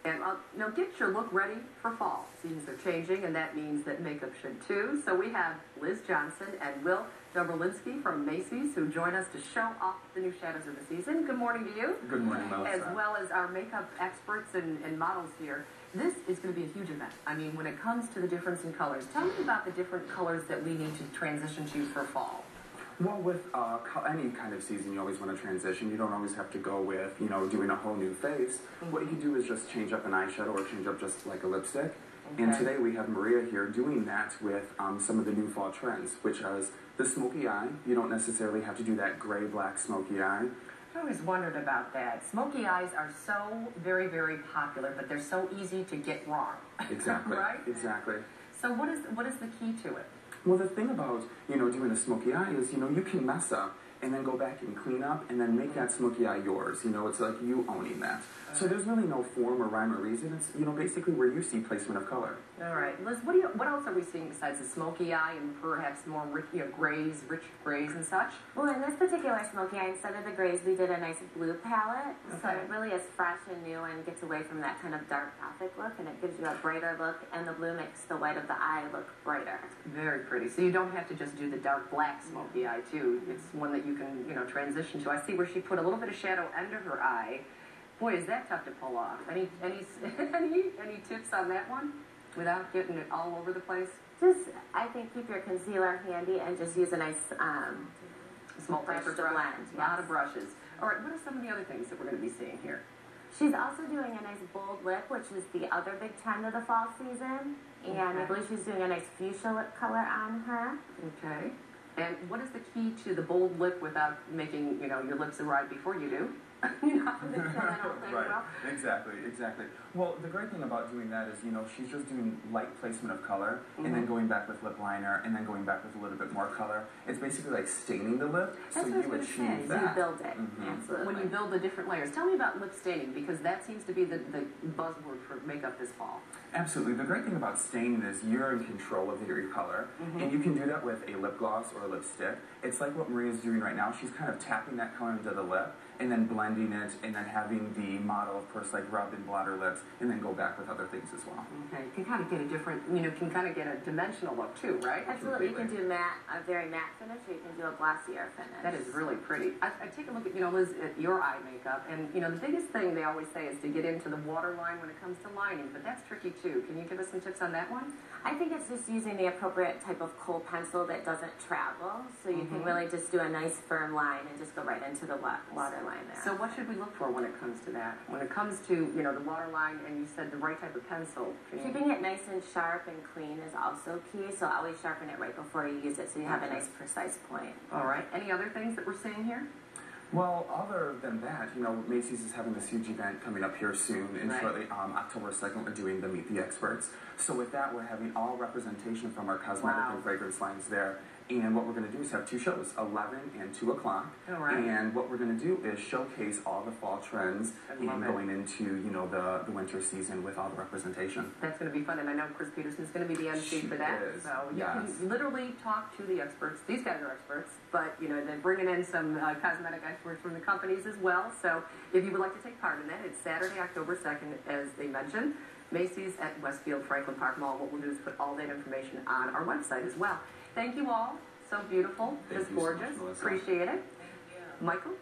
And now get your look ready for fall. Seasons are changing, and that means that makeup should too. So we have Liz Johnson and Will Dobrolinsky from Macy's who join us to show off the new shadows of the season. Good morning to you. Good morning, Melissa. As well as our makeup experts and models here. This is going to be a huge event. I mean, when it comes to the difference in colors, tell me about the different colors that we need to transition to for fall. Well, with any kind of season, you always want to transition. You don't always have to go with, doing a whole new face. What you can do is just change up an eyeshadow or change up just like a lipstick. Okay. And today we have Maria here doing that with some of the new fall trends, which is the smoky eye. You don't necessarily have to do that gray-black smoky eye. I always wondered about that. Smoky eyes are so very, very popular, but they're so easy to get wrong. Exactly. Right? Exactly. So what is the key to it? Well, the thing about, doing a smoky eye is, you can mess up and then go back and clean up and then make that smoky eye yours. It's like you owning that. So there's really no form or rhyme or reason. It's, basically where you see placement of color. All right. Liz, what else are we seeing besides the smoky eye and perhaps more rich grays and such? Well, in this particular smoky eye, instead of the grays, we did a nice blue palette. Okay. So it really is fresh and new and gets away from that kind of dark gothic look, and it gives you a brighter look, and the blue makes the white of the eye look brighter. Very pretty. So you don't have to just do the dark black smoky eye, too. It's one that you can, transition to. I see where she put a little bit of shadow under her eye. Boy, is that tough to pull off. Any tips on that one without getting it all over the place? Just, I think, keep your concealer handy and just use a nice small brush to blend. Yes. A lot of brushes. All right, what are some of the other things that we're going to be seeing here? She's also doing a nice bold lip, which is the other big trend of the fall season. And I believe she's doing a nice fuchsia lip color on her. Okay. And what is the key to the bold lip without making, your lips arrive before you do? Right, exactly. Well, the great thing about doing that is, she's just doing light placement of color, and then going back with lip liner, and then going back with a little bit more color. It's basically like staining the lip, so you achieve that. You build it, absolutely. When you build the different layers. Tell me about lip staining, because that seems to be the buzzword for makeup this fall. Absolutely. The great thing about staining is you're in control of your color, and you can do that with a lip gloss or a lipstick. It's like what Maria's doing right now. She's kind of tapping that color into the lip, and then blending it, and then having the model, of course, like rub and blot her lips, and then go back with other things as well. Okay, you can kind of get a different, can kind of get a dimensional look too, right? Absolutely. You can do a very matte finish, or you can do a glossier finish. That is really pretty. I take a look at, Liz, at your eye makeup, and, the biggest thing they always say is to get into the waterline when it comes to lining, but that's tricky too. Can you give us some tips on that one? I think it's just using the appropriate type of kohl pencil that doesn't travel, so you can really just do a nice firm line and just go right into the waterline there. So what should we look for when it comes to that? When it comes to, the waterline, and you said the right type of pencil. Keeping it nice and sharp and clean is also key, so always sharpen it right before you use it so you have a nice precise point. All right. Any other things that we're seeing here? Well, other than that, Macy's is having this huge event coming up here soon, and shortly, October 2nd, we're doing the Meet the Experts. So with that, we're having all representation from our cosmetic and fragrance lines there. And what we're going to do is have two shows, 11 and 2 o'clock. All right. And what we're going to do is showcase all the fall trends and going into, the winter season with all the representation. That's going to be fun, and I know Chris Peterson's going to be the MC for that. So you can literally talk to the experts. These guys are experts, but, they're bringing in some cosmetic experts from the companies as well. So if you would like to take part in that, it's Saturday, October 2nd, as they mentioned. Macy's at Westfield Franklin Park Mall. What we'll do is put all that information on our website as well. Thank you all. So beautiful. Just gorgeous. So much, appreciate it. Thank you. Michael?